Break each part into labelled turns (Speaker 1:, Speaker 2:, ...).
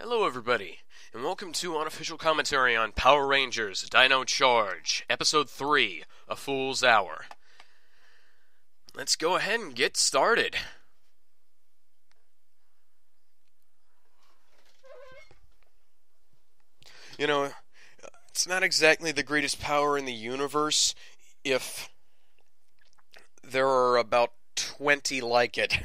Speaker 1: Hello, everybody, and welcome to Unofficial Commentary on Power Rangers Dino Charge, Episode 3, A Fool's Hour. Let's go ahead and get started. You know, it's not exactly the greatest power in the universe if there are about 20 like it.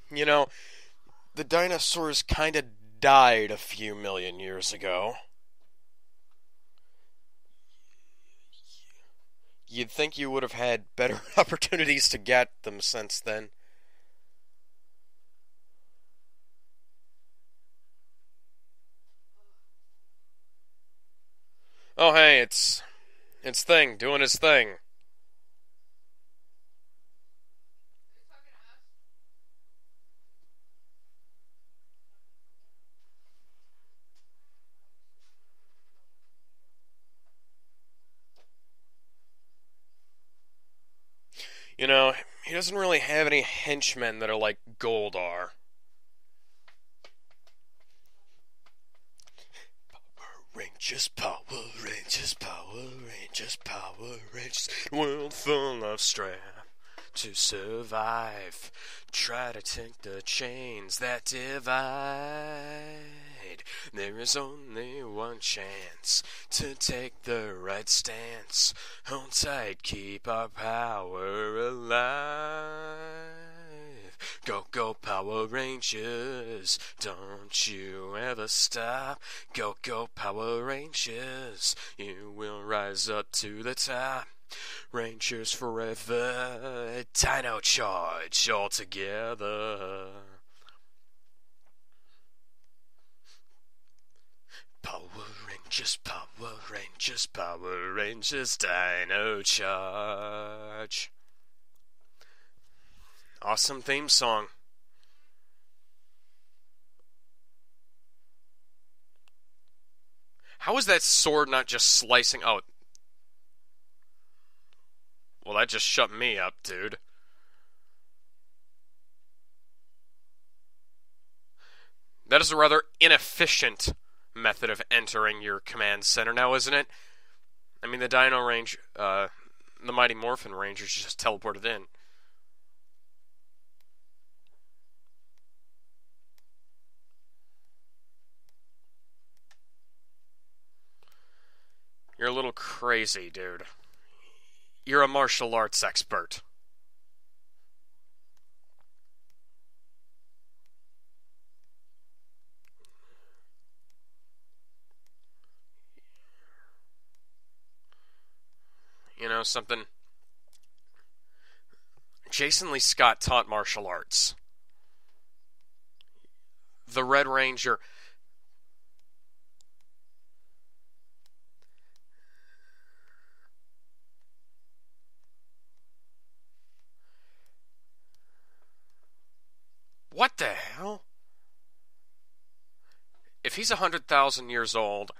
Speaker 1: You know, the dinosaurs kinda died a few million years ago. You'd think you would have had better opportunities to get them since then. Oh hey, it's Thing doing his thing. You know, he doesn't really have any henchmen that are like Goldar. Rangers, Power Rangers, Power Rangers, Power Rangers, world full of strength to survive. Try to take the chains that divide. There is only one chance to take the right stance. Hold tight, keep our power alive. Go, go, Power Rangers, don't you ever stop. Go, go, Power Rangers, you will rise up to the top. Rangers forever, Dino Charge all together. Power Rangers, Power Rangers, Power Rangers, Dino Charge. Awesome theme song. How is that sword not just slicing? Oh, well, that just shut me up, dude. That is a rather inefficient method of entering your command center now, isn't it? I mean, the Mighty Morphin Rangers just teleported in. You're a little crazy, dude. You're a martial arts expert. You know something? Jason Lee Scott taught martial arts. The Red Ranger. What the hell? If he's 100,000 years old,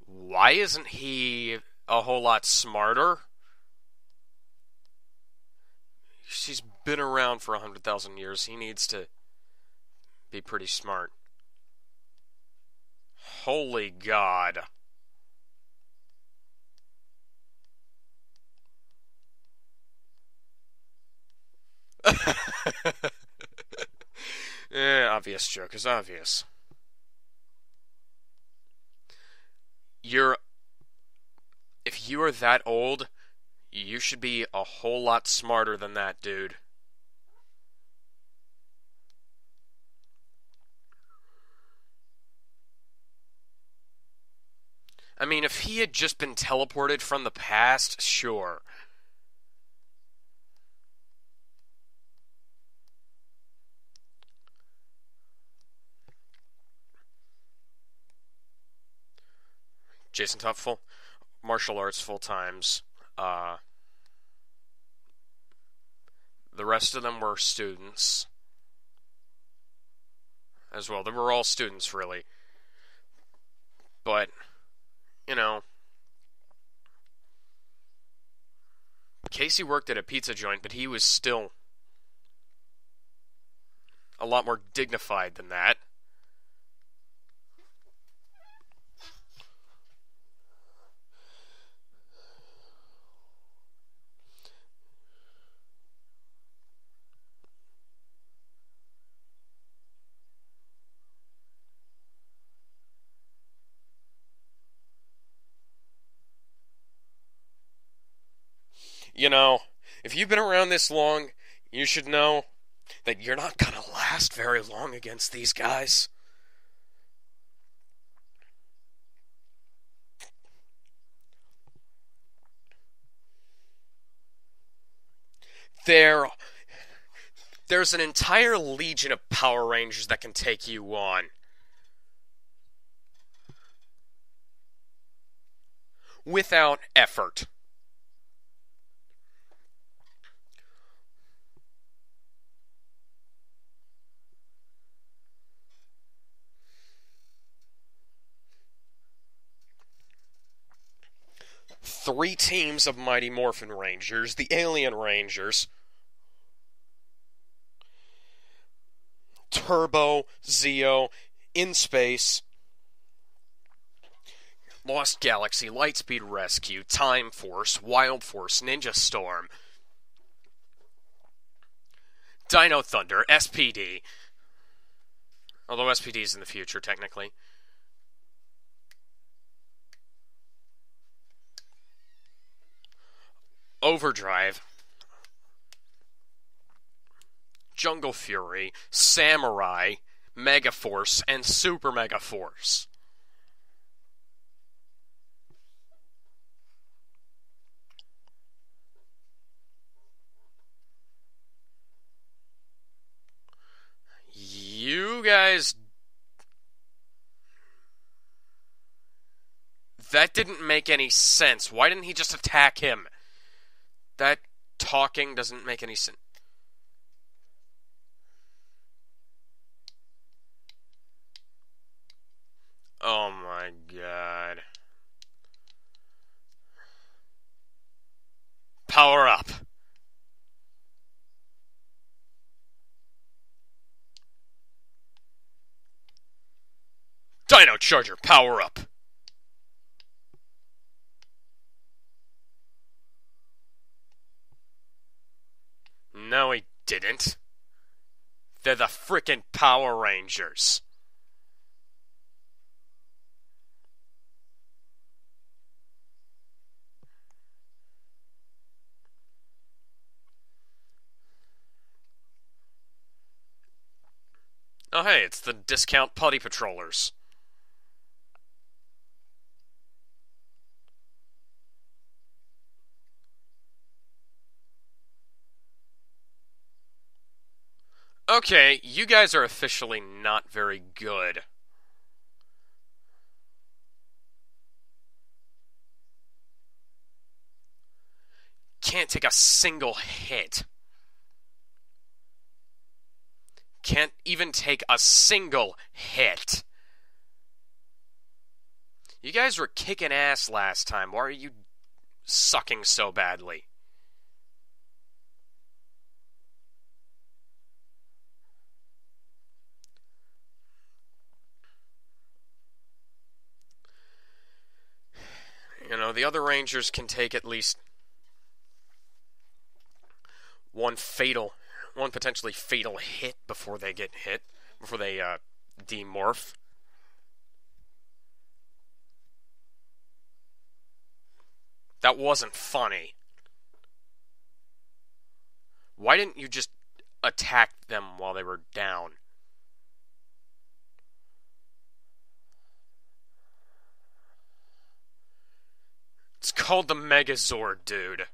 Speaker 1: why isn't he a whole lot smarter? He's been around for 100,000 years. He needs to be pretty smart. Holy God. Obvious joke is obvious. You're. If you are that old, you should be a whole lot smarter than that, dude. I mean, if he had just been teleported from the past, sure. Jason Todd full martial arts full times. Uh, the rest of them were students as well. They were all students, really. But, you know, Casey worked at a pizza joint, but he was still a lot more dignified than that. You know, if you've been around this long, you should know that you're not gonna last very long against these guys. There's an entire legion of Power Rangers that can take you on. Without effort. Three teams of Mighty Morphin Rangers, the Alien Rangers, Turbo, Zeo, In Space, Lost Galaxy, Lightspeed Rescue, Time Force, Wild Force, Ninja Storm, Dino Thunder, SPD. Although SPD is in the future, technically. Overdrive, Jungle Fury, Samurai, Megaforce, and Super Megaforce. You guys... That didn't make any sense. Why didn't he just attack him? That talking doesn't make any sense. Oh my god. Power up. Dino Charger, power up. No, he didn't. They're the frickin' Power Rangers. Oh hey, it's the discount Putty Patrollers. Okay, you guys are officially not very good. Can't take a single hit. Can't even take a single hit. You guys were kicking ass last time. Why are you sucking so badly? You know, the other Rangers can take at least one potentially fatal hit before they get hit, before they demorph. That wasn't funny. Why didn't you just attack them while they were down? It's called the Megazord, dude.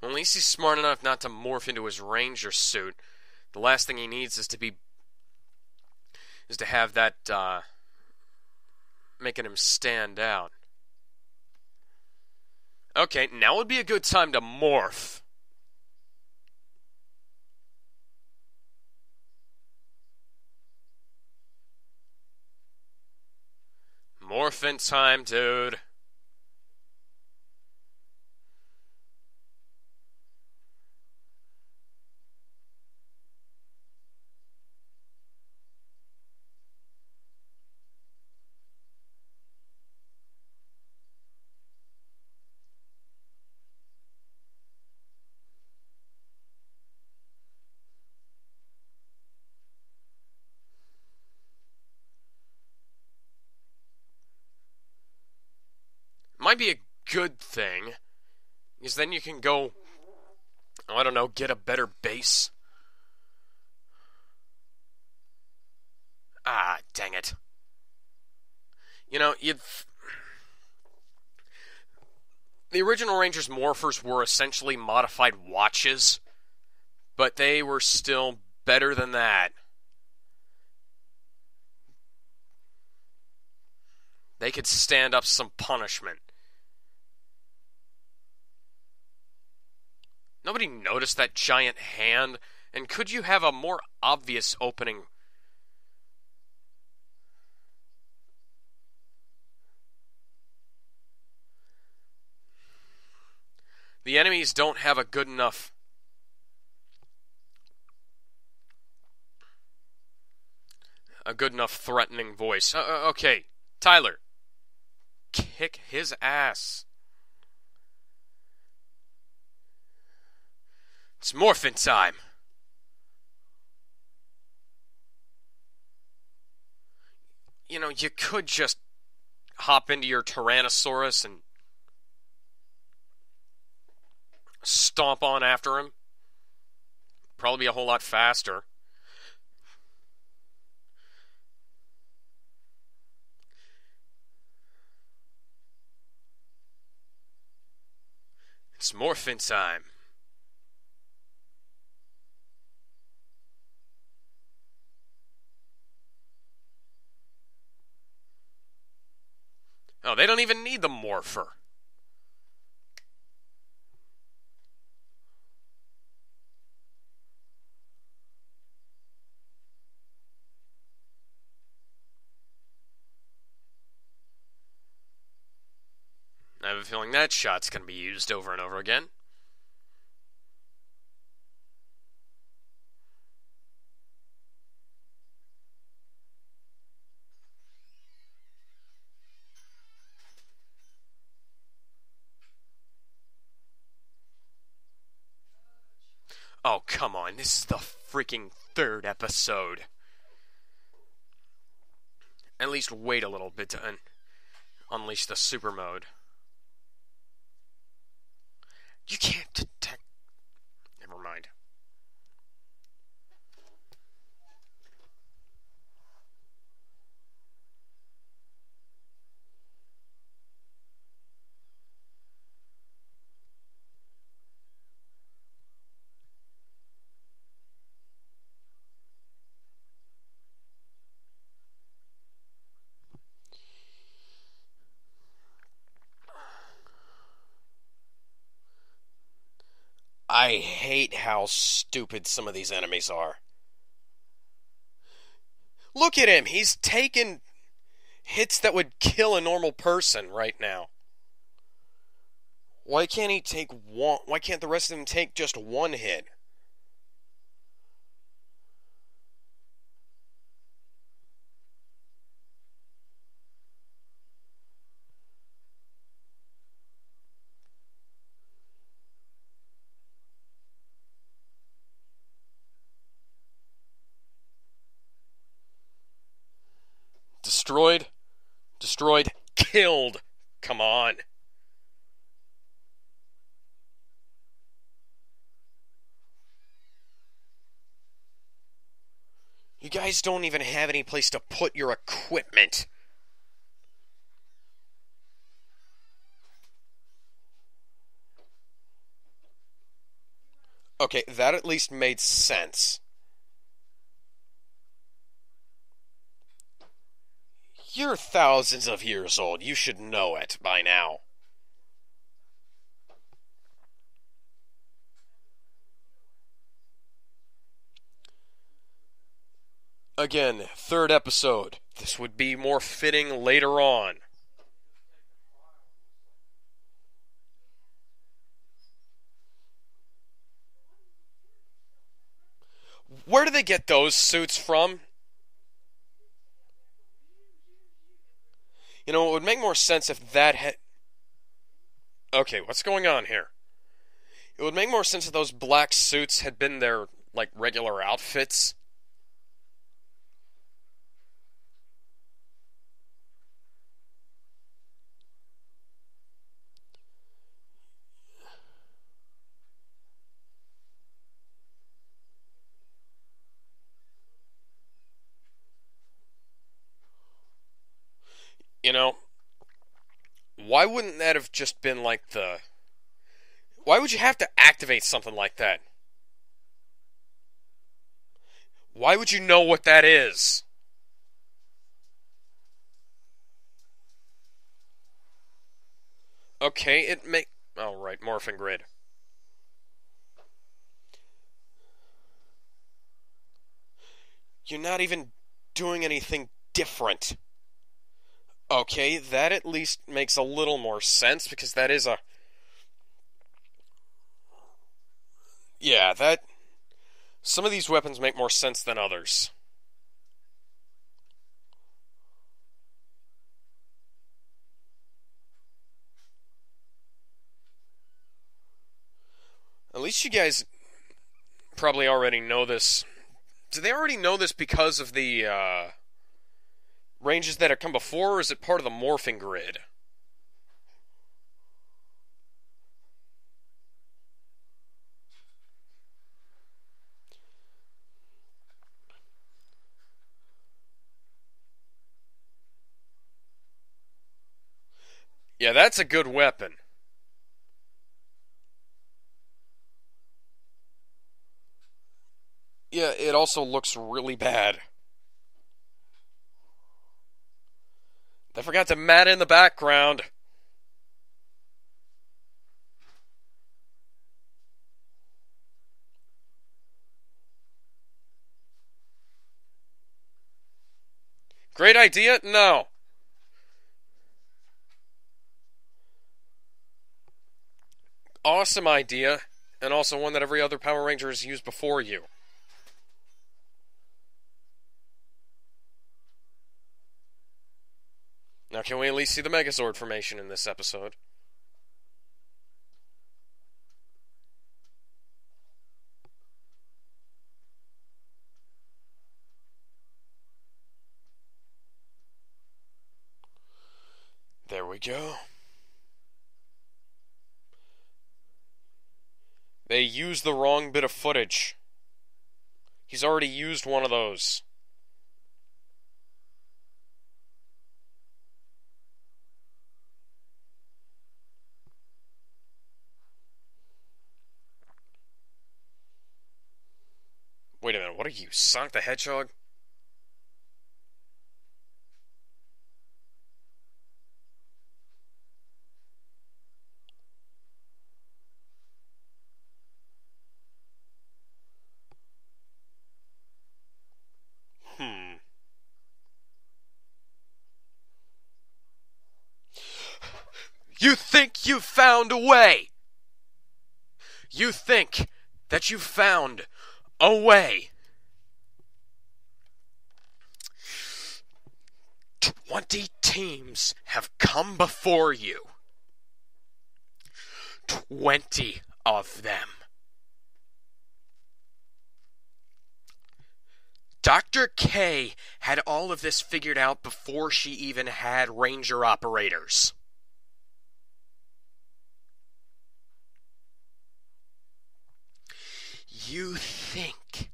Speaker 1: Well, at least he's smart enough not to morph into his ranger suit. The last thing he needs is to have that making him stand out. Okay, now would be a good time to morph. Morphin' time, dude. Might be a good thing, because then you can go, I don't know, get a better base. Ah, dang it. You know, the original Rangers morphers were essentially modified watches, but they were still better than that. They could stand up some punishment. Nobody noticed that giant hand, and could you have a more obvious opening? The enemies don't have a good enough threatening voice. Okay, Tyler, kick his ass. It's morphin' time. You know, you could just hop into your Tyrannosaurus and stomp on after him. Probably be a whole lot faster. It's morphin' time. Oh, they don't even need the morpher. I have a feeling that shot's going to be used over and over again. Oh, come on. This is the freaking third episode. At least wait a little bit to unleash the super mode. You can't detect... Never mind. I hate how stupid some of these enemies are. Look at him! He's taken hits that would kill a normal person right now. Why can't he take one? Why can't the rest of them take just one hit? Destroyed. Destroyed. Killed. Come on. You guys don't even have any place to put your equipment. Okay, that at least made sense. You're thousands of years old. You should know it by now. Again, third episode. This would be more fitting later on. Where do they get those suits from? You know, it would make more sense if that had. Okay, what's going on here? It would make more sense if those black suits had been their, like, regular outfits. You know, why wouldn't that have just been like the. Why would you have to activate something like that? Why would you know what that is? Okay, it may. Oh, right, morphing grid. You're not even doing anything different. Okay, that at least makes a little more sense because that is a. Yeah, that. Some of these weapons make more sense than others. At least you guys probably already know this. Do they already know this because of the ranges that have come before, or is it part of the morphing grid? Yeah, that's a good weapon. Yeah, it also looks really bad. They forgot to mat in the background. Great idea? No. Awesome idea, and also one that every other Power Ranger has used before you. Now, can we at least see the Megazord formation in this episode? There we go. They used the wrong bit of footage. He's already used one of those. Wait a minute, what are you, Sonic the Hedgehog? Hmm. You think you found a way! You think that you found a way! 20 teams have come before you. 20 of them. Dr. K had all of this figured out before she even had Ranger operators. You think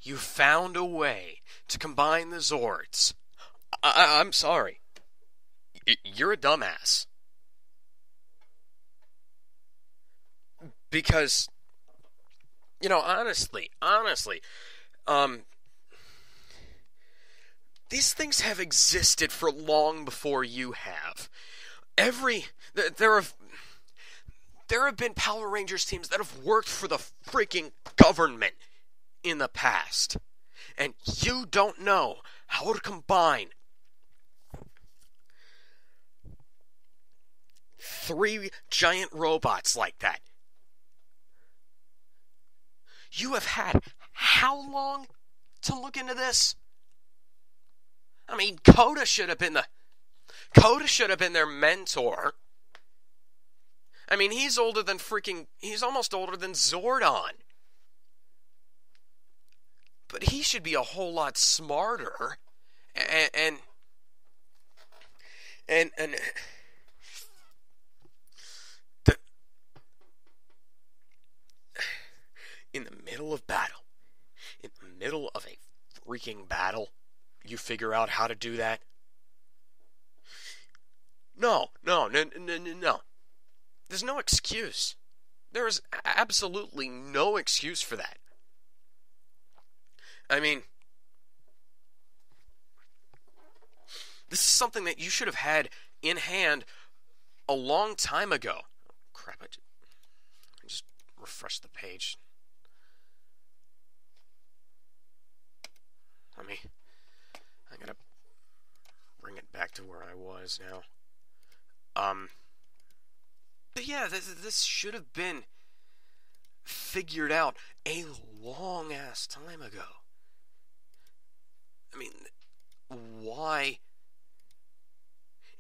Speaker 1: you found a way to combine the Zords. I'm sorry. You're a dumbass. Because honestly, these things have existed for long before you have. There have been Power Rangers teams that have worked for the freaking government in the past. And you don't know how to combine 3 giant robots like that. You have had how long to look into this? I mean, Coda should have been their mentor. I mean, he's almost older than Zordon. But he should be a whole lot smarter. And in the middle of a freaking battle, you figure out how to do that? No. There's no excuse. There is absolutely no excuse for that. I mean, this is something that you should have had in hand a long time ago. Oh, crap, I just refreshed the page. I gotta bring it back to where I was now. But yeah, this should have been figured out a long-ass time ago. I mean, why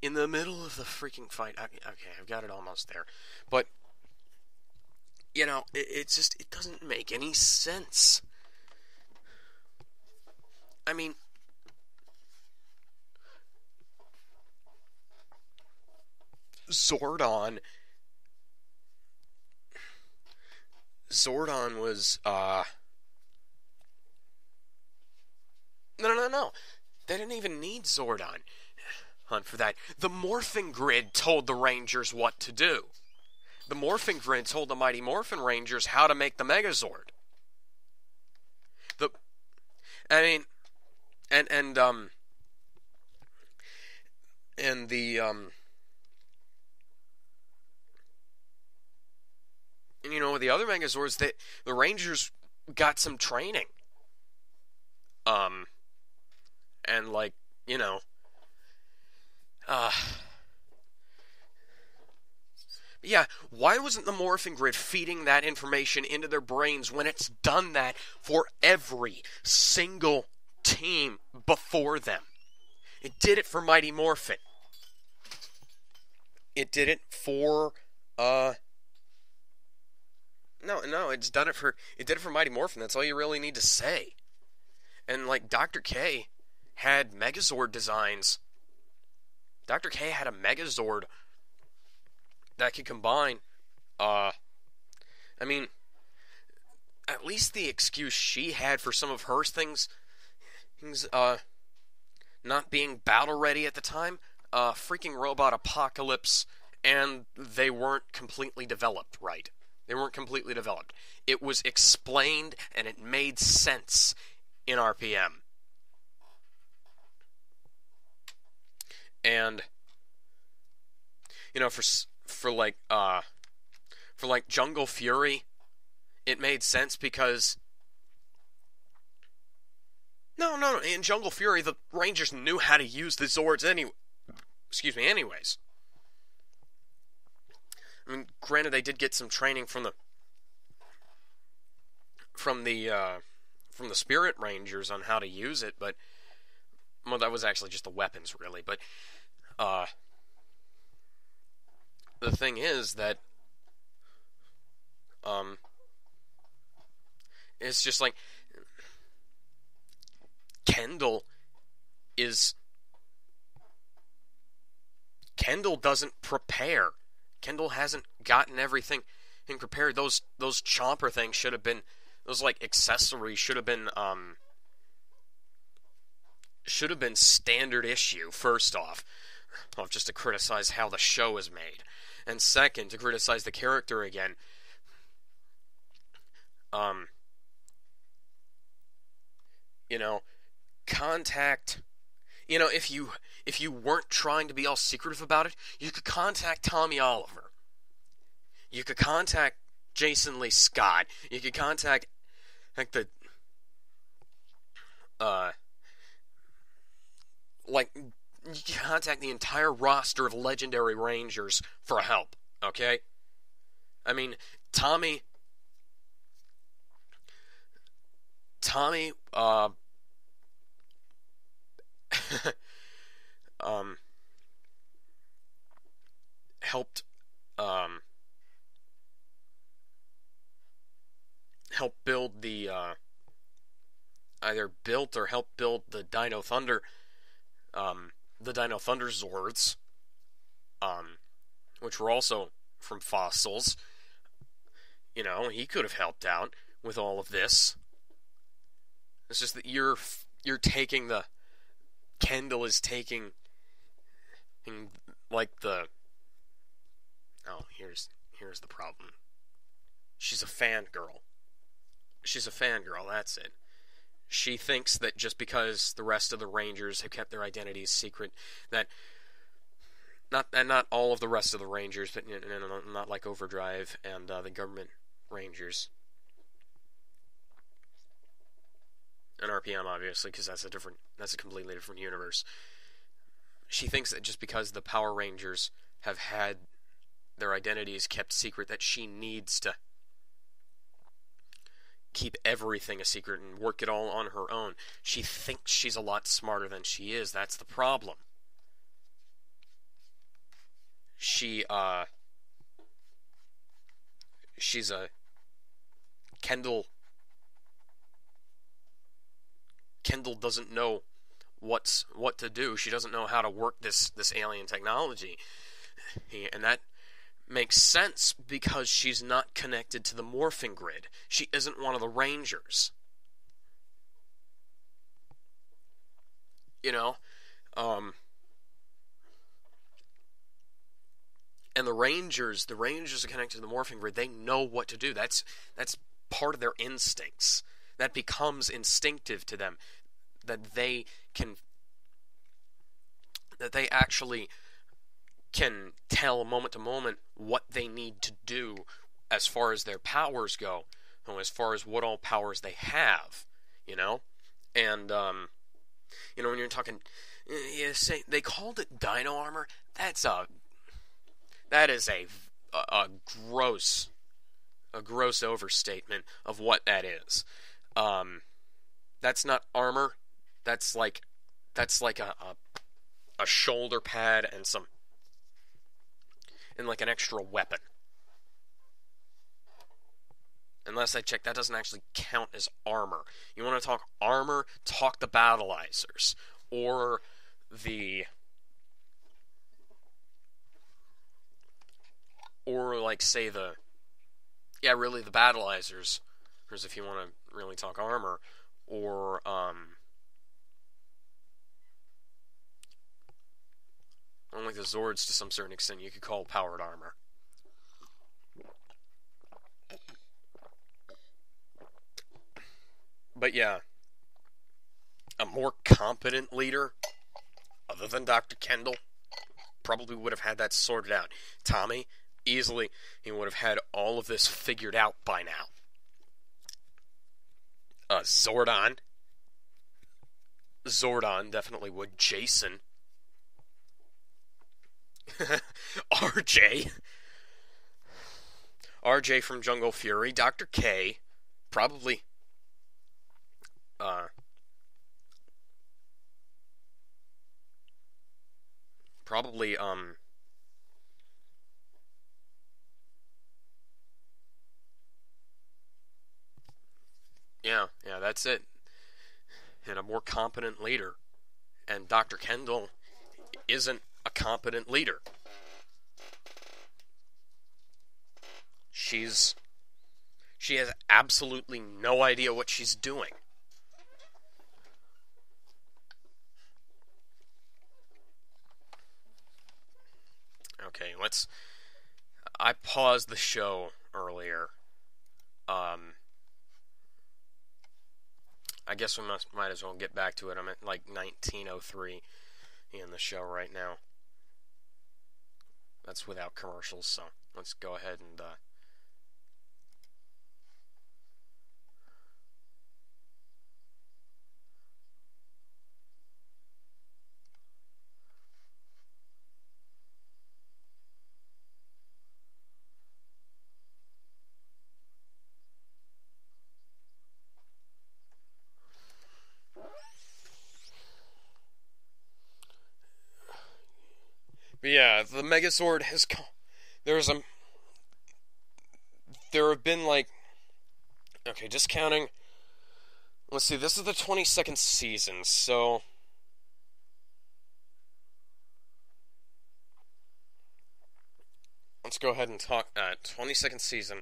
Speaker 1: in the middle of the freaking fight? Okay, I've got it almost there. But, it doesn't make any sense. I mean, Zordon was, No. They didn't even need Zordon for that. The Morphin Grid told the Rangers what to do. The Morphin Grid told the Mighty Morphin Rangers how to make the Megazord. With the other Megazords, the Rangers got some training. Yeah, why wasn't the Morphin Grid feeding that information into their brains when it's done that for every single team before them? It did it for Mighty Morphin. It did it for, No, it did it for Mighty Morphin. That's all you really need to say. And, Dr. K had Megazord designs. Dr. K had a Megazord that could combine, at least the excuse she had for some of her things, not being battle ready at the time, freaking robot apocalypse, and they weren't completely developed right. They weren't completely developed. It was explained, and it made sense in RPM. And, for Jungle Fury, it made sense because No, in Jungle Fury, the Rangers knew how to use the Zords anyways. I mean, granted, they did get some training from the Spirit Rangers on how to use it, but that was actually just the weapons, really. But the thing is that it's just like Kendall doesn't prepare. Kendall hasn't gotten everything prepared. Those chomper things should have been, those accessories should have been standard issue, first off. Well, just to criticize how the show is made. And second, to criticize the character again. Um, you know, contact. If you weren't trying to be all secretive about it, you could contact Tommy Oliver. You could contact Jason Lee Scott. You could contact like the uh like you could contact the entire roster of legendary Rangers for help. Okay, I mean Tommy Tommy um helped um help build the either built or helped build um, the Dino Thunder Zords, which were also from fossils. He could have helped out with all of this. It's just that you're taking the Kendall is taking like the oh here's the problem. She's a fangirl. She's a fangirl. That's it. She thinks that just because the rest of the Rangers have kept their identities secret, that not all of the rest of the Rangers, but not like Overdrive and the government Rangers and RPM, obviously, because that's a completely different universe. She thinks that just because the Power Rangers have had their identities kept secret, that she needs to keep everything a secret and work it all on her own. She thinks she's a lot smarter than she is. That's the problem. She's a Kendall doesn't know what to do. She doesn't know how to work this alien technology. And that makes sense because she's not connected to the morphing grid. She isn't one of the Rangers. You know? And the Rangers are connected to the morphing grid. They know what to do. That's part of their instincts. That becomes instinctive to them. That they actually can tell moment to moment what they need to do as far as their powers go, as far as what all powers they have, And when you're talking, they called it Dino armor. That is a gross overstatement of what that is. That's not armor. That's like a shoulder pad and like an extra weapon. Unless I check, that doesn't actually count as armor. You want to talk armor? Talk the Battleizers or like say the Battleizers, because if you want to really talk armor, or like the Zords to some certain extent, you could call powered armor. But yeah, a more competent leader, other than Dr. Kendall, probably would have had that sorted out. Tommy, easily, he would have had all of this figured out by now. Zordon definitely would. Jason. RJ from Jungle Fury. Dr. K. Probably. Probably, yeah, that's it. And a more competent leader. And Dr. Kendall isn't a competent leader. She has absolutely no idea what she's doing. Okay, I paused the show earlier, I guess we might as well get back to it. I'm at like 1903 in the show right now. That's without commercials, so let's go ahead and but yeah, the Megazord has come. There have been like, okay, just counting. Let's see, this is the 22nd season, so let's go ahead and talk 22nd season.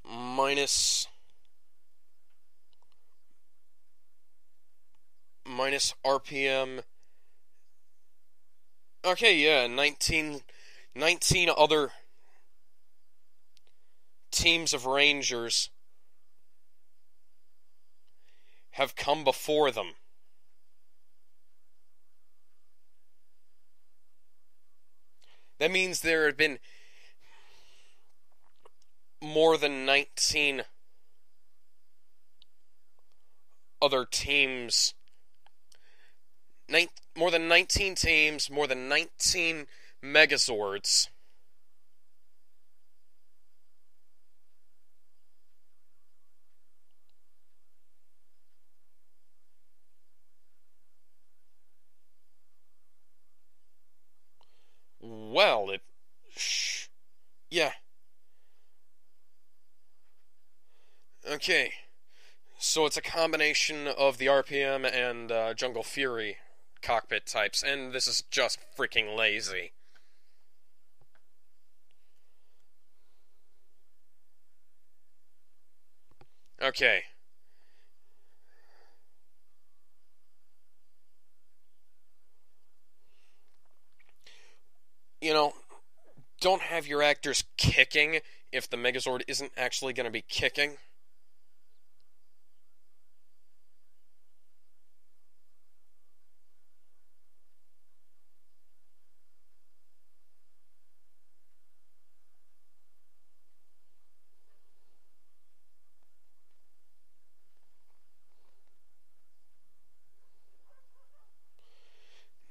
Speaker 1: Minus RPM. Okay, yeah, 19 other teams of Rangers have come before them. That means there have been more than 19 other teams. More than 19 teams, more than 19 Megazords. Well, yeah. Okay. So it's a combination of the RPM and Jungle Fury cockpit types, and this is just freaking lazy. Okay. You know, don't have your actors kicking if the Megazord isn't actually going to be kicking.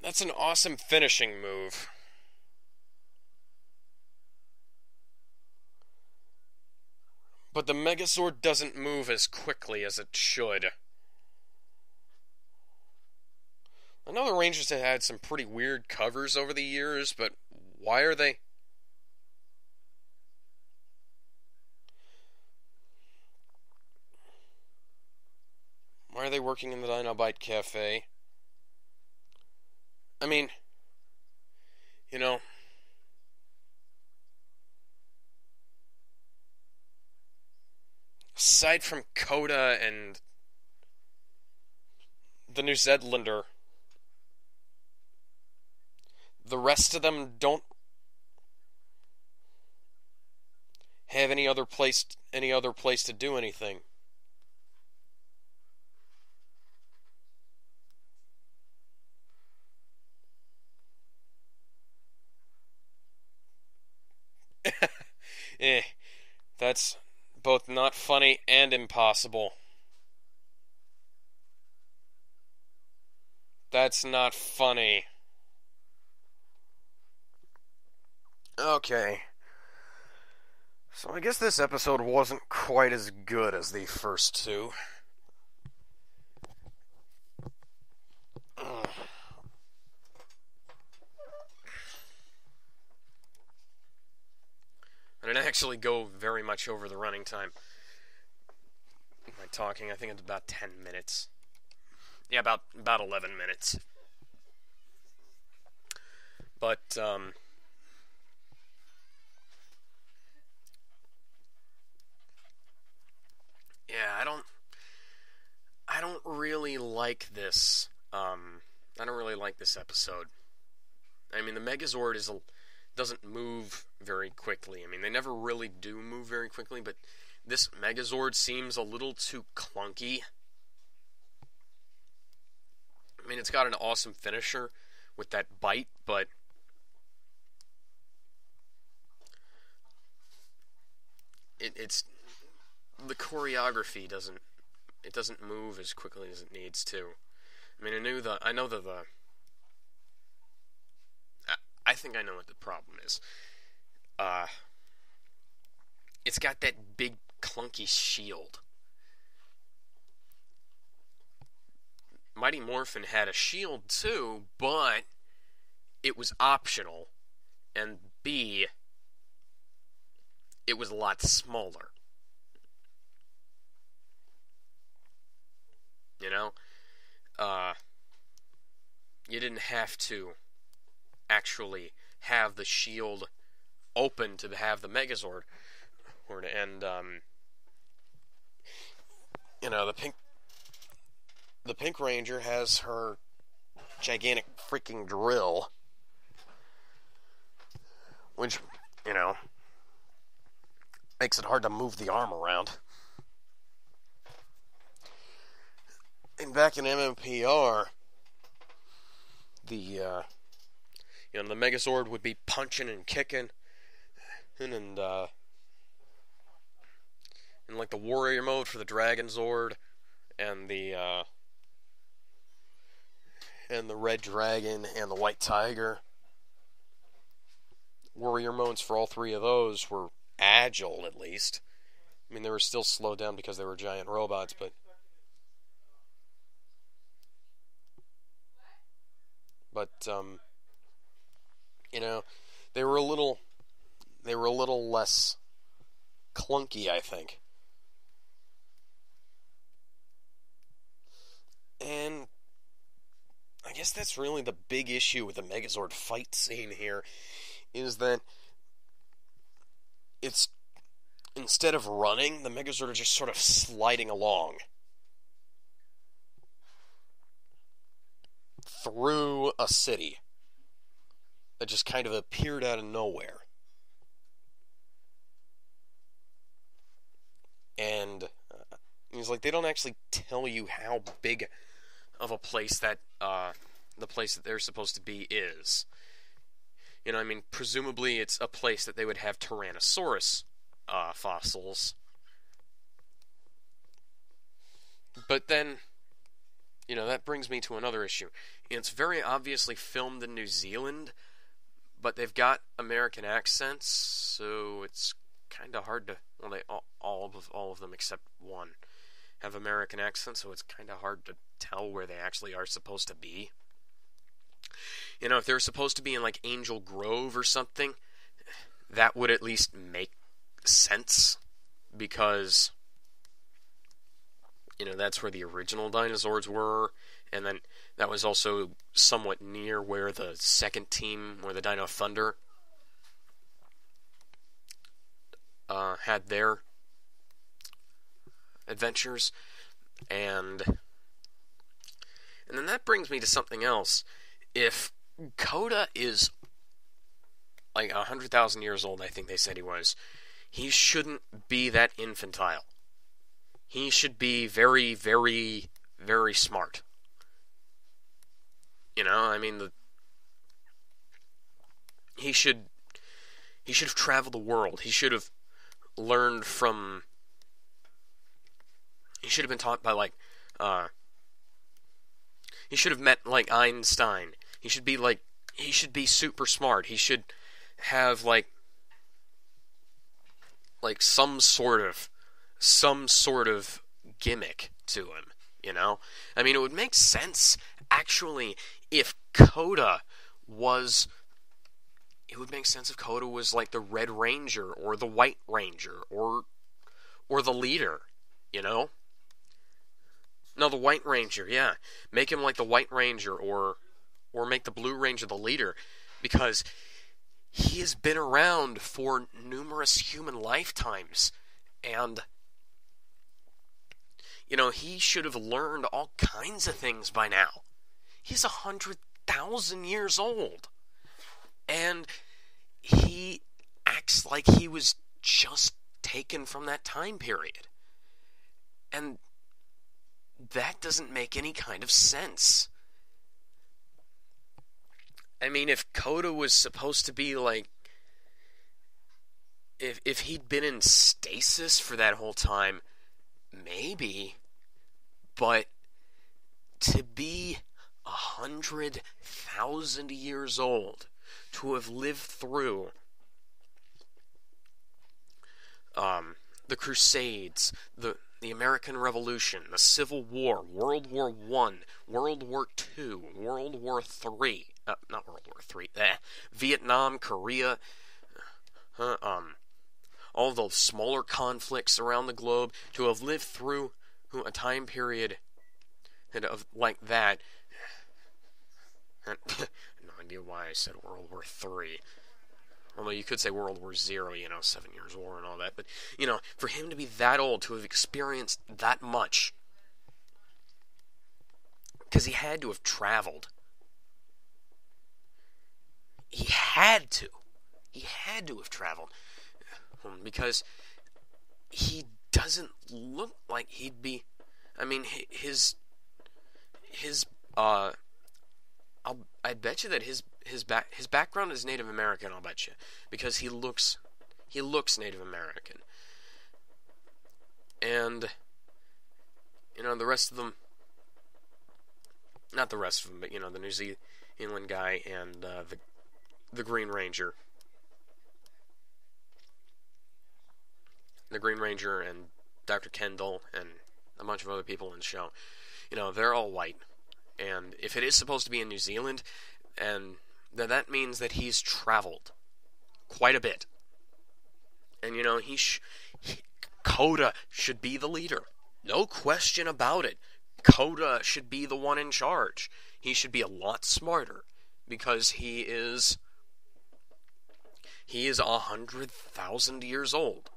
Speaker 1: That's an awesome finishing move. But the Megazord doesn't move as quickly as it should. I know the Rangers have had some pretty weird covers over the years, but why are they... Why are they working in the Dinobite Cafe? I mean, you know, aside from Coda and the New Zealander, the rest of them don't have any other place to do anything. That's both not funny and impossible. That's not funny. Okay. So I guess this episode wasn't quite as good as the first two. I didn't actually go very much over the running time. My talking, I think it's about 10 minutes. Yeah, about 11 minutes. But, yeah, I don't really like this, I don't really like this episode. I mean, the Megazord doesn't move very quickly. I mean, they never really do move very quickly, but this Megazord seems a little too clunky. I mean, it's got an awesome finisher with that bite, but it's the choreography doesn't move as quickly as it needs to. I mean, I think I know what the problem is. It's got that big clunky shield. Mighty Morphin had a shield too, but it was optional, and B, it was a lot smaller. You know? You didn't have to actually have the shield open to have the Megazord. And, the Pink Ranger has her gigantic freaking drill, which, makes it hard to move the arm around. And back in MMPR, the Megazord would be punching and kicking, and like the Warrior mode for the Dragon Zord, and the Red Dragon and the White Tiger. Warrior modes for all three of those were agile, at least. I mean, they were still slowed down because they were giant robots, but they were a little less clunky, I think. And I guess that's really the big issue with the Megazord fight scene here, is that it's, instead of running, the Megazord are just sort of sliding along through a city that just kind of appeared out of nowhere. And it's like they don't actually tell you how big of a place that the place that they're supposed to be is. Presumably it's a place that they would have Tyrannosaurus fossils. But then, that brings me to another issue. It's very obviously filmed in New Zealand, but they've got American accents, so it's kind of hard to... Well, all of them except one have American accents, so it's kind of hard to tell where they actually are supposed to be. If they're supposed to be in, like, Angel Grove or something, that would at least make sense, because, that's where the original dinosaurs were, and then that was also somewhat near where the second team, where the Dino Thunder had their adventures, and then that brings me to something else. If Coda is like 100,000 years old, I think they said he shouldn't be that infantile. He should be very, very, very smart. He should have traveled the world. He should have learned from... He should have been taught by, he should have met, Einstein. He should be super smart. He should have, some sort of gimmick to him, it would make sense, actually, if Coda was... It would make sense if Coda was like the Red Ranger, or the White Ranger, or the leader, No, the White Ranger, yeah. Make him like the White Ranger, or make the Blue Ranger the leader, because he has been around for numerous human lifetimes, and, he should have learned all kinds of things by now. He's 100,000 years old, and he acts like he was just taken from that time period. And that doesn't make any kind of sense. I mean, if Coda was supposed to be like, if he'd been in stasis for that whole time, maybe. But to be 100,000 years old, to have lived through the Crusades, the American Revolution, the Civil War, World War I, World War II, World War III, not World War III, Vietnam, Korea, all those smaller conflicts around the globe, to have lived through a time period of like that. No idea why I said World War III. Although you could say World War Zero, 7 Years War and all that. But, for him to be that old, to have experienced that much, because he had to have traveled. He had to. He had to have traveled. Because he doesn't look like he'd be... I mean, I bet you that his background is Native American. I'll bet you, because he looks Native American, and the rest of them, not the rest of them, but the New Zealand guy and the Green Ranger, and Dr. Kendall and a bunch of other people in the show. They're all white. And if it is supposed to be in New Zealand, and then that means that he's traveled quite a bit. And, Coda should be the leader. No question about it. Coda should be the one in charge. He should be a lot smarter, because he is 100,000 years old.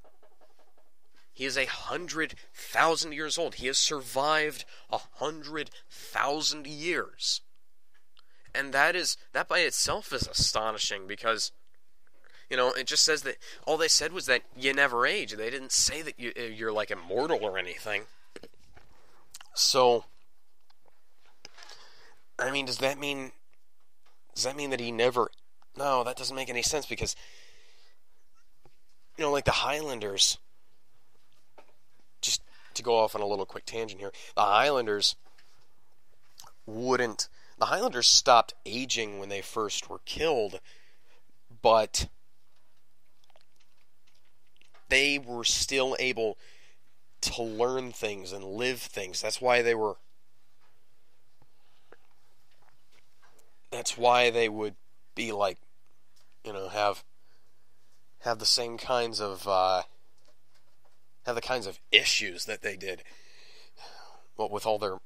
Speaker 1: He is 100,000 years old. He has survived 100,000 years. And that by itself is astonishing, because, it just says that, all they said was that you never age. They didn't say that you're like immortal or anything. So, I mean, does that mean that he never... No, that doesn't make any sense, because, like the Highlanders... Just to go off on a little quick tangent here, the Highlanders stopped aging when they first were killed, but they were still able to learn things and live things. That's why they would be like, have the same kinds of have the kinds of issues that they did, with all their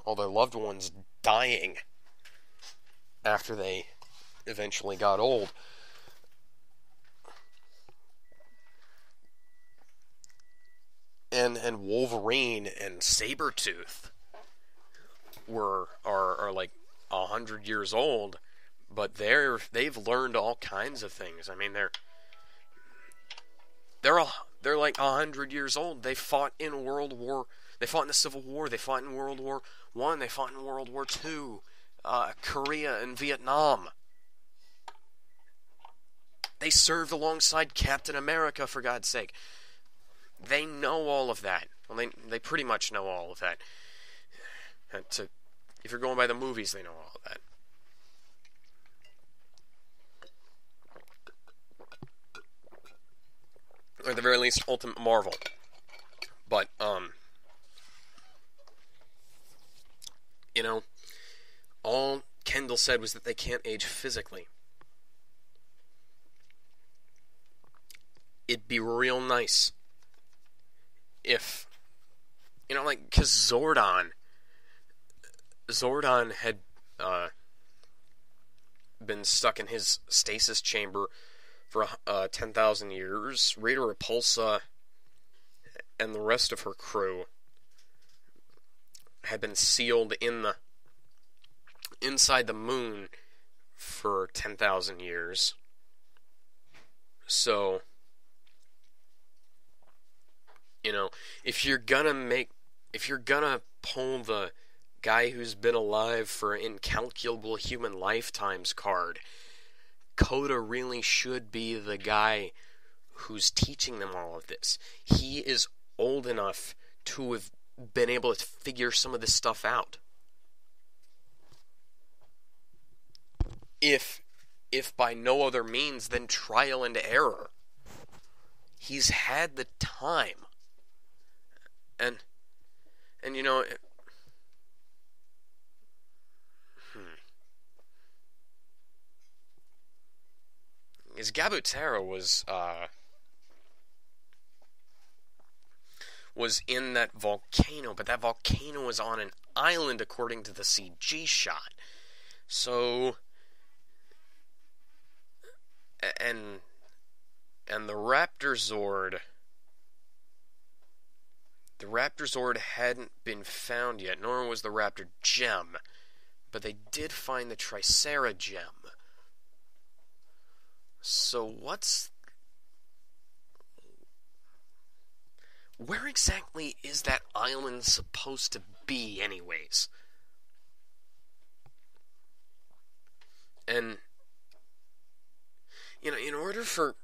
Speaker 1: loved ones dying after they eventually got old. And Wolverine and Sabretooth are like 100 years old, but they've learned all kinds of things. I mean, they're like 100 years old. They fought in the Civil War, they fought in World War I, they fought in World War II, Korea and Vietnam. They served alongside Captain America, for God's sake. They know all of that. Well, they pretty much know all of that. If you're going by the movies, they know all of that. Or at the very least, Ultimate Marvel. But, all Kendall said was that they can't age physically. It'd be real nice if, because Zordon had been stuck in his stasis chamber for 10,000 years. Rita Repulsa and the rest of her crew had been sealed inside the moon for 10,000 years. So, you know, if you're gonna pull the guy who's been alive for incalculable human lifetimes card, Coda really should be the guy who's teaching them all of this. He is old enough to have been able to figure some of this stuff out. If by no other means than trial and error. He's had the time. And you know, his Gabutera was in that volcano, but that volcano was on an island according to the CG shot. So, and the Raptor Zord hadn't been found yet, nor was the Raptor Gem, but they did find the Tricera Gem. So where exactly is that island supposed to be, anyways? And, you know, in order for...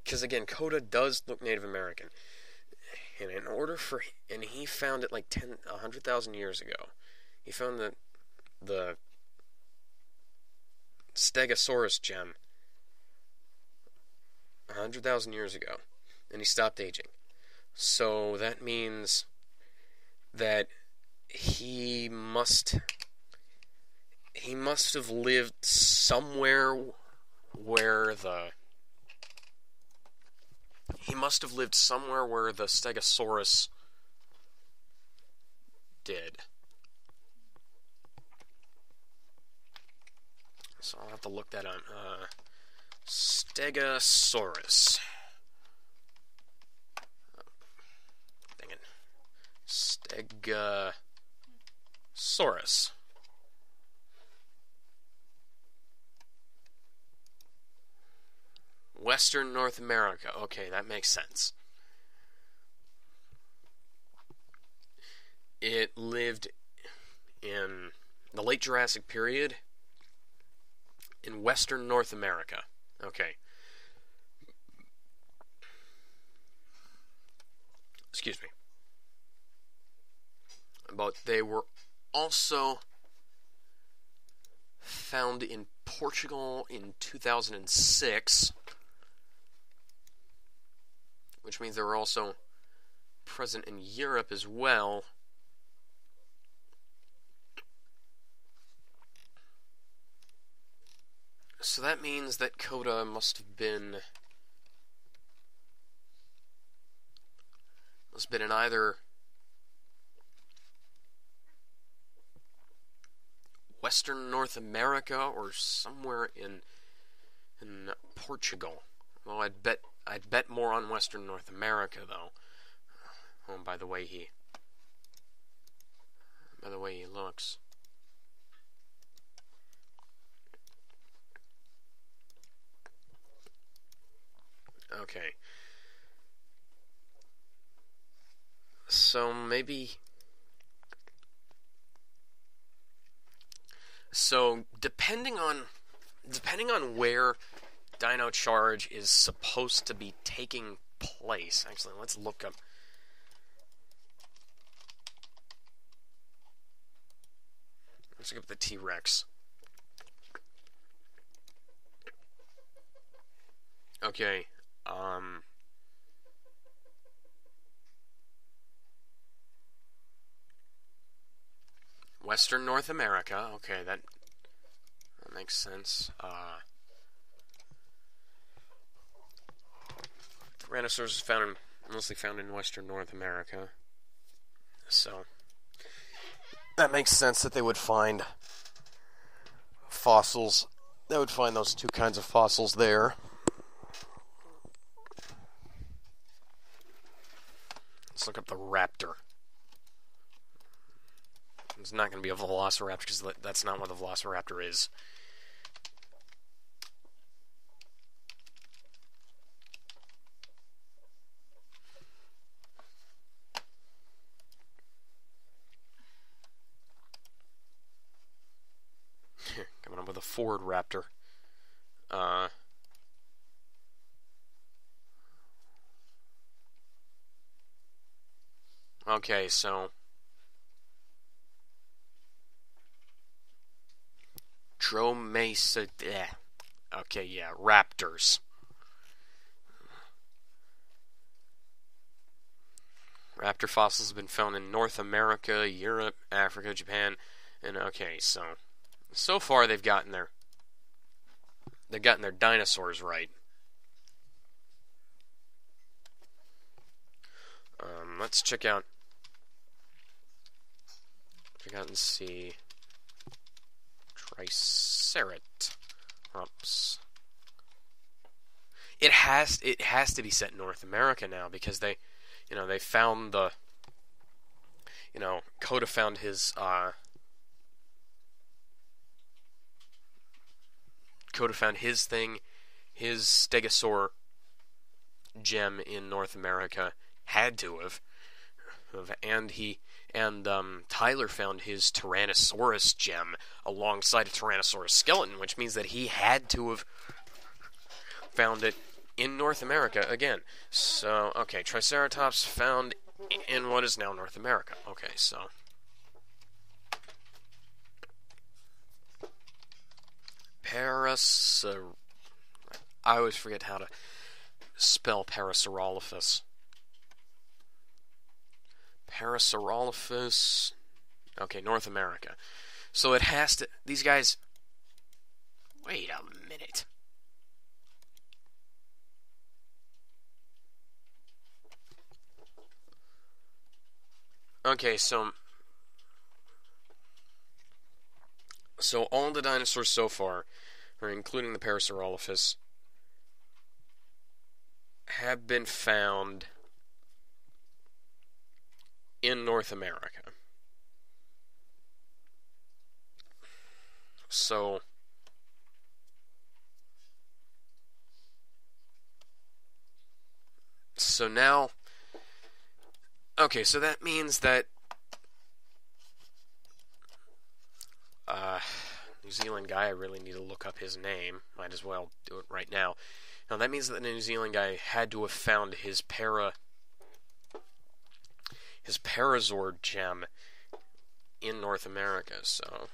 Speaker 1: Because, again, Coda does look Native American. And in order for... And he found it like 100,000 years ago. He found the Stegosaurus gem 100,000 years ago. And he stopped aging. So that means that he must have lived somewhere where the Stegosaurus did. So I'll have to look that up. Stegosaurus. Dang it. Stegosaurus. Western North America. Okay, that makes sense. It lived in the late Jurassic period in Western North America. Okay. Excuse me. But they were also found in Portugal in 2006, which means they were also present in Europe as well. So that means that Coda must have been in either Western North America or somewhere in Portugal. Well, I'd bet more on Western North America, though. Oh, by the way he looks. Okay. So maybe... So depending on where Dino Charge is supposed to be taking place. Actually, let's look up. Let's look up the T-Rex. Okay. Western North America. Okay, that makes sense. Tyrannosaurus is mostly found in Western North America. So that makes sense that they would find fossils. They would find those two kinds of fossils there. Let's look up the raptor. It's not going to be a velociraptor because that's not what the velociraptor is. Ford Raptor. Okay, so Dromesa. Okay, yeah, raptors. Raptor fossils have been found in North America, Europe, Africa, Japan, and okay, so far they've gotten their dinosaurs right. Let's check out and see Triceratops. It has to be set in North America now because they found Coda found his thing, his Stegosaur gem in North America. Had to have, and Tyler found his Tyrannosaurus gem alongside a Tyrannosaurus skeleton, which means that he had to have found it in North America again. So, okay, Triceratops found in what is now North America. Okay, so I always forget how to spell Parasaurolophus. Parasaurolophus. Okay, North America. So it has to. These guys. Wait a minute. Okay, so all the dinosaurs so far, or including the Parasaurolophus, have been found in North America. So now, okay, so that means that New Zealand guy, I really need to look up his name. Might as well do it right now. Now that means that the New Zealand guy had to have found his Parazord gem in North America. So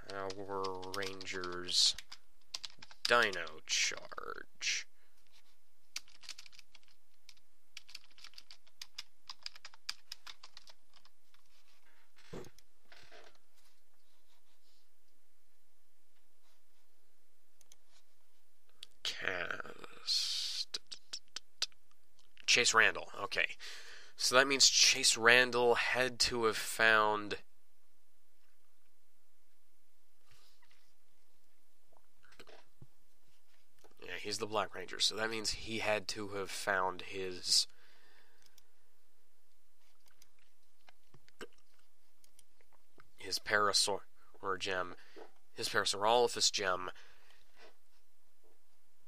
Speaker 1: Power Rangers Dino Charge. Chase Randall. Okay. So that means Chase Randall had to have found he's the Black Ranger. So that means he had to have found his Parasaur gem, his Parasaurolophus gem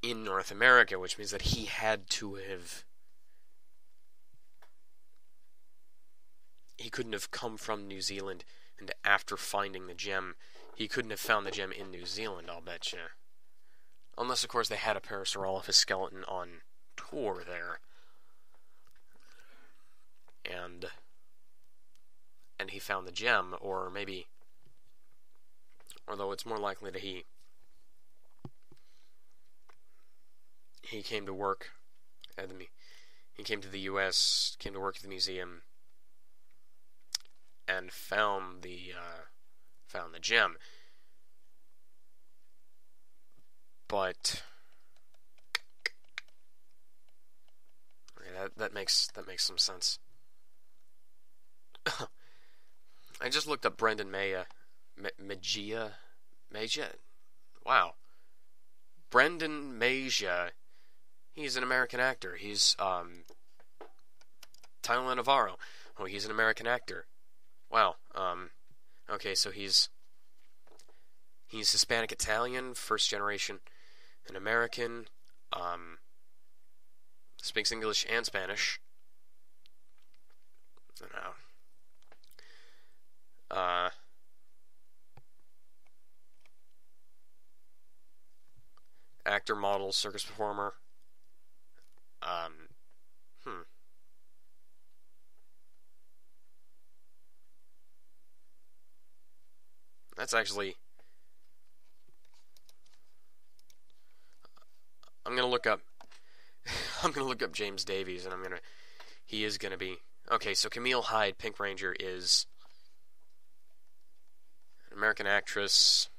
Speaker 1: in North America, which means that he had to have. He couldn't have come from New Zealand, and after finding the gem, he couldn't have found the gem in New Zealand, I'll bet you. Unless, of course, they had a Parasaurolophus skeleton on tour there. And he found the gem, or maybe, although it's more likely that he came to work at he came to the U.S., came to work at the museum, and found the gem. But okay, that makes some sense. I just looked up Brendan Magia. Wow. Brendan Magia. He's an American actor. He's Tyler Navarro. Oh, he's an American actor. Wow. Okay, so he's Hispanic Italian, first generation, an American, speaks English and Spanish. I don't know. actor, model, circus performer. Hmm. That's actually... I'm gonna look up... I'm gonna look up James Davies, and he is gonna be... Okay, so Camille Hyde, Pink Ranger, is an American actress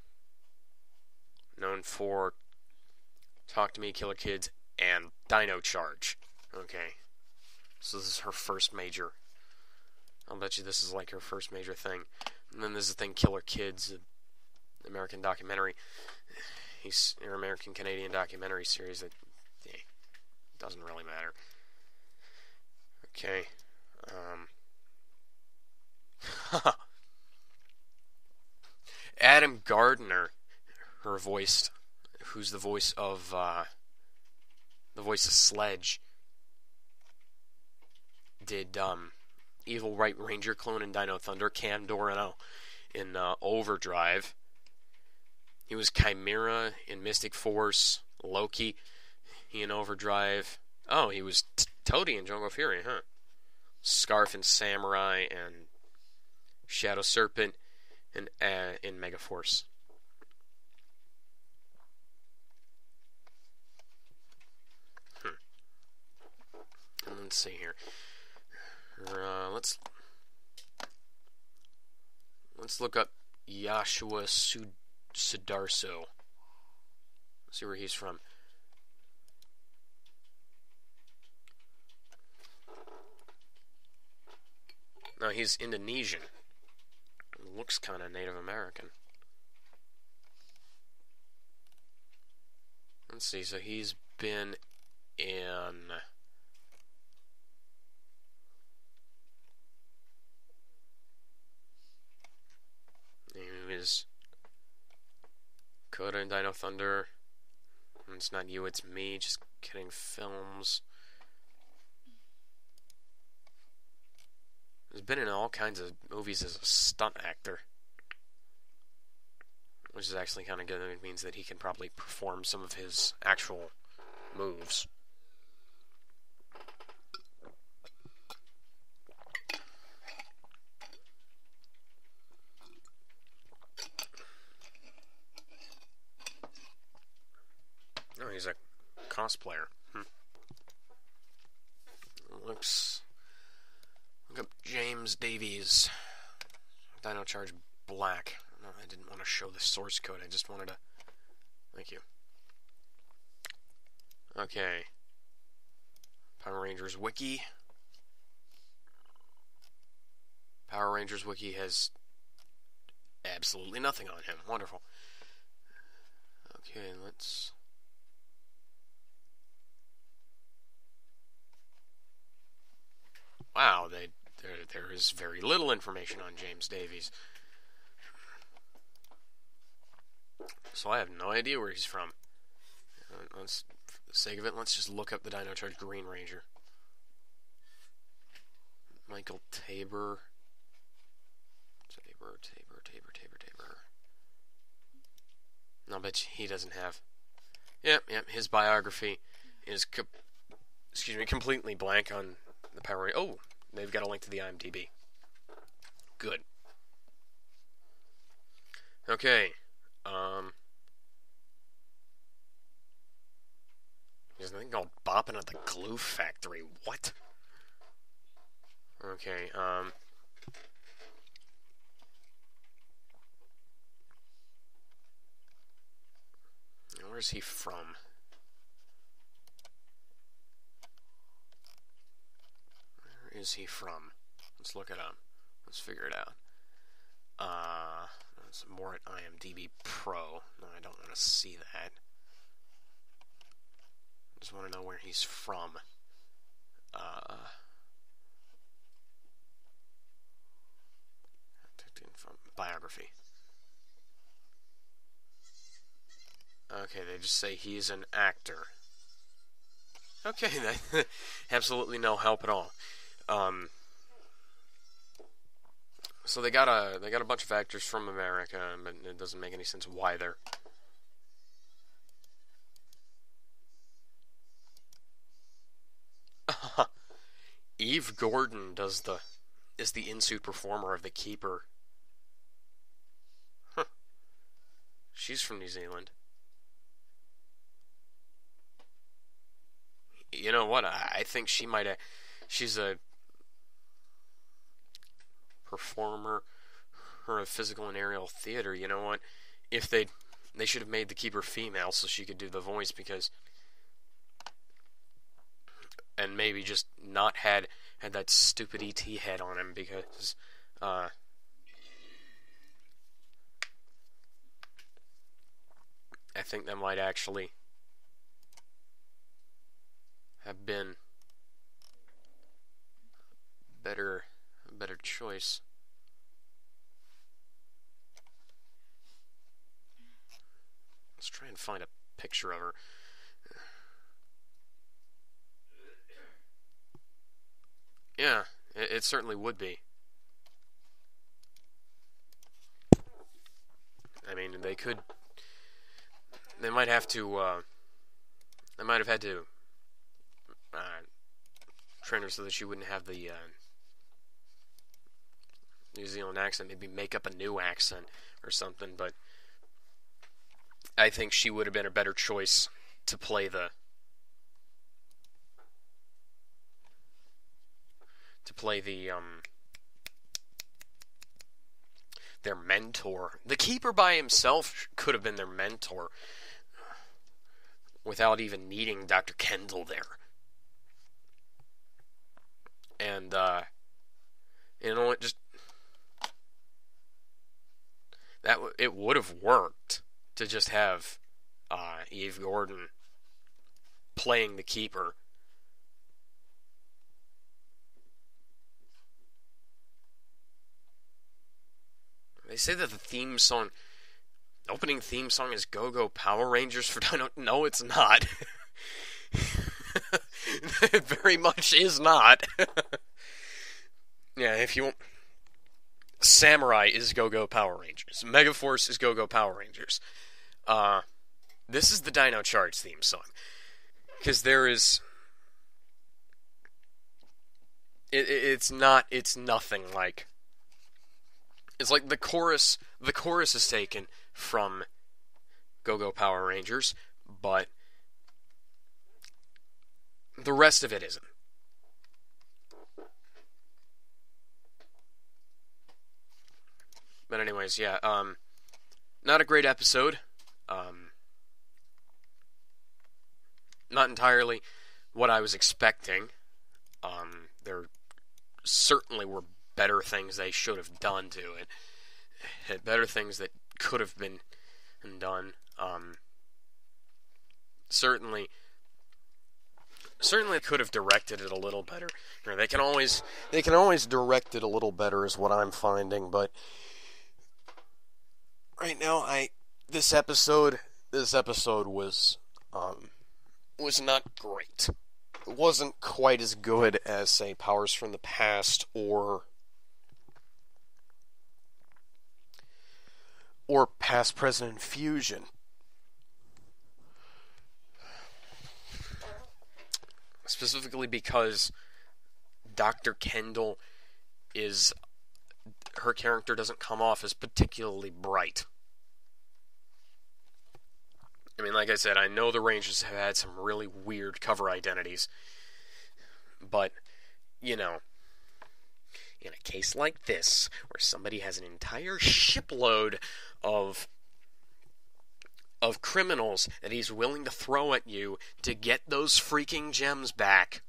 Speaker 1: known for Talk to Me, Killer Kids, and Dino Charge. Okay. So this is her first major. I'll bet you this is like her first major thing. And then there's the thing Killer Kids, an American documentary. He's an American-Canadian documentary series that doesn't really matter. Okay. Adam Gardner, who's the voice of Sledge, did Evil White Ranger clone in Dino Thunder, Cam Dorano in Overdrive. He was Chimera in Mystic Force, Loki in Overdrive. Oh, he was Toady in Jungle Fury, huh? Scarf in Samurai, and Shadow Serpent in Megaforce. And let's see here. Let's look up Joshua Sudarso. See where he's from. No, he's Indonesian. Looks kind of Native American. Let's see, so he's been in... He was Coda in Dino Thunder. It's Not You, It's Me, Just Kidding films. He's been in all kinds of movies as a stunt actor, which is actually kind of good. It means that he can probably perform some of his actual moves. Oh, he's a cosplayer. Look up James Davies. Dino Charge Black. No, I didn't want to show the source code. I just wanted to... Thank you. Okay. Power Rangers Wiki. Power Rangers Wiki has absolutely nothing on him. Wonderful. Okay, let's... Wow, there is very little information on James Davies. So I have no idea where he's from. For the sake of it, let's just look up the Dino Charge Green Ranger. Michael Tabor. Tabor. I'll bet you he doesn't have. Yep, his biography is completely blank on the Power Ranger. Oh, they've got a link to the IMDb. Good. Okay. There's nothing called bopping at the glue factory. What? Okay, where's he from? Where is he from? Let's look it up. Let's figure it out. That's more at IMDb Pro. No, I don't want to see that. I just want to know where he's from. Biography. Okay, they just say he's an actor. Okay, that absolutely no help at all. So they got a bunch of actors from America, but it doesn't make any sense why they're Eve Gordon is the in-suit performer of the Keeper. Huh. She's from New Zealand. You know what? I think she's a performer or a physical and aerial theater. You know what? If they should have made the Keeper female so she could do the voice, and maybe just not had that stupid ET head on him, because I think that might actually have been a better choice. Let's try and find a picture of her. Yeah, it certainly would be. I mean, they might have had to train her so that she wouldn't have the New Zealand accent, maybe make up a new accent or something, but I think she would have been a better choice to play their mentor. The Keeper by himself could have been their mentor without even needing Dr. Kendall there. And it would have worked to just have Eve Gordon playing the Keeper. They say that the opening theme song is Go-Go Power Rangers for Dino. No, it's not. It very much is not. Yeah, if you want... Samurai is Go-Go Power Rangers. Megaforce is Go-Go Power Rangers. This is the Dino Charge theme song. Because there is... It's nothing like... It's like the chorus is taken from Go-Go Power Rangers, but the rest of it isn't. But anyways, yeah, not a great episode. Not entirely what I was expecting. There certainly were better things they should have done to it. Better things that could have been done. Certainly could have directed it a little better. You know, they can always direct it a little better, is what I'm finding. But right now, this episode was not great. It wasn't quite as good as, say, Powers from the Past or Past, Present, and Fusion. Specifically because Dr. Kendall her character doesn't come off as particularly bright. I mean, like I said, I know the Rangers have had some really weird cover identities, but, you know, in a case like this, where somebody has an entire shipload of criminals that he's willing to throw at you to get those freaking gems back,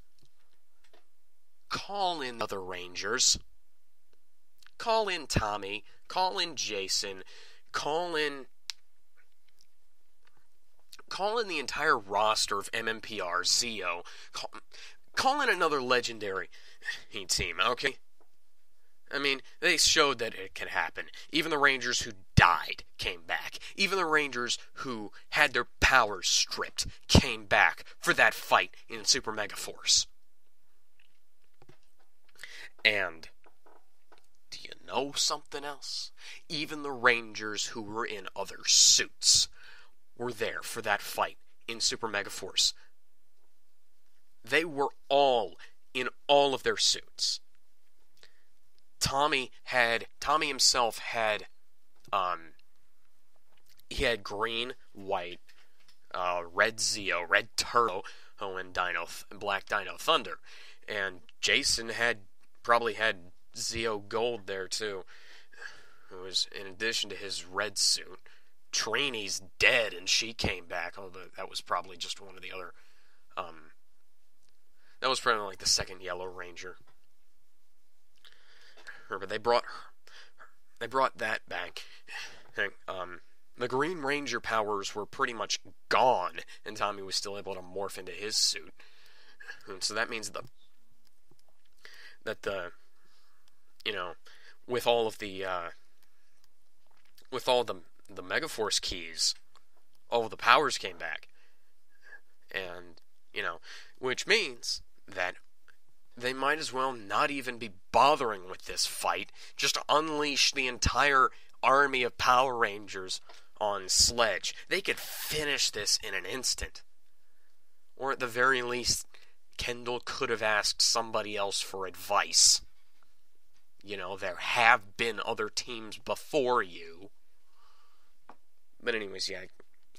Speaker 1: call in other Rangers. Call in Tommy. Call in Jason. Call in the entire roster of MMPR, Zeo. Call in another legendary team, okay? I mean, they showed that it can happen. Even the Rangers who died came back. Even the Rangers who had their powers stripped came back for that fight in Super Mega Force. And do you know something else? Even the Rangers who were in other suits were there for that fight in Super Mega Force. They were all in all of their suits. Tommy himself had, he had green, white, red Zeo, red Turbo, and Black Dino Thunder. And Jason probably had Zeo Gold there too. It was in addition to his red suit. Trini's dead and she came back, although that was probably just one of the other, that was probably like the second Yellow Ranger. But they brought that back. The Green Ranger powers were pretty much gone, and Tommy was still able to morph into his suit. And so that means with all the Megaforce keys, all of the powers came back. And, which means that they might as well not even be bothering with this fight. Just unleash the entire army of Power Rangers on Sledge. They could finish this in an instant. Or at the very least, Kendall could have asked somebody else for advice. There have been other teams before you. But anyways, yeah,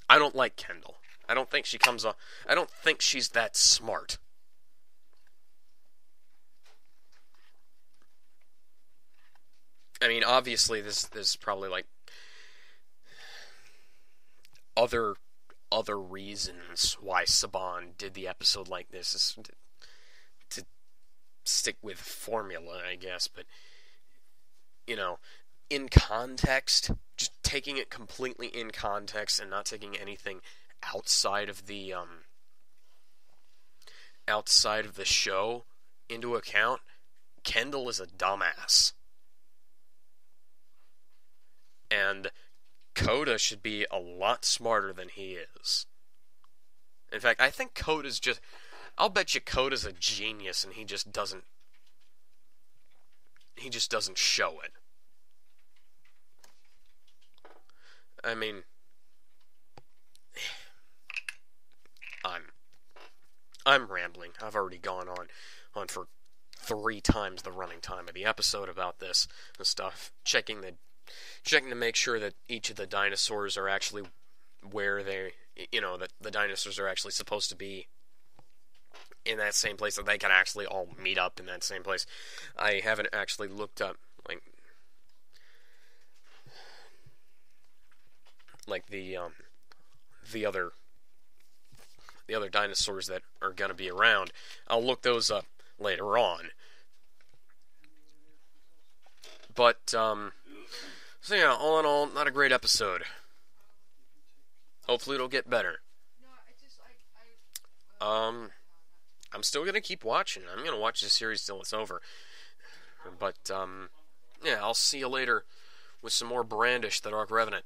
Speaker 1: I don't like Kendall. I don't think she's that smart. I mean, obviously, there's probably like other reasons why Saban did the episode like this, is to stick with formula, I guess. But in context, just taking it completely in context and not taking anything outside of the show into account, Kendall is a dumbass. And Coda should be a lot smarter than he is. In fact, I think I'll bet you Coda's a genius and he just doesn't show it. I mean, I'm rambling. I've already gone on for 3 times the running time of the episode about this and stuff, checking to make sure that each of the dinosaurs are actually where that the dinosaurs are actually supposed to be in that same place, that they can actually all meet up in that same place. I haven't actually looked up like the other dinosaurs that are going to be around. I'll look those up later on. But so yeah, all in all, not a great episode. Hopefully it'll get better. I'm still gonna keep watching. I'm gonna watch the series till it's over. But yeah, I'll see you later with some more Brandish, the Dark Revenant.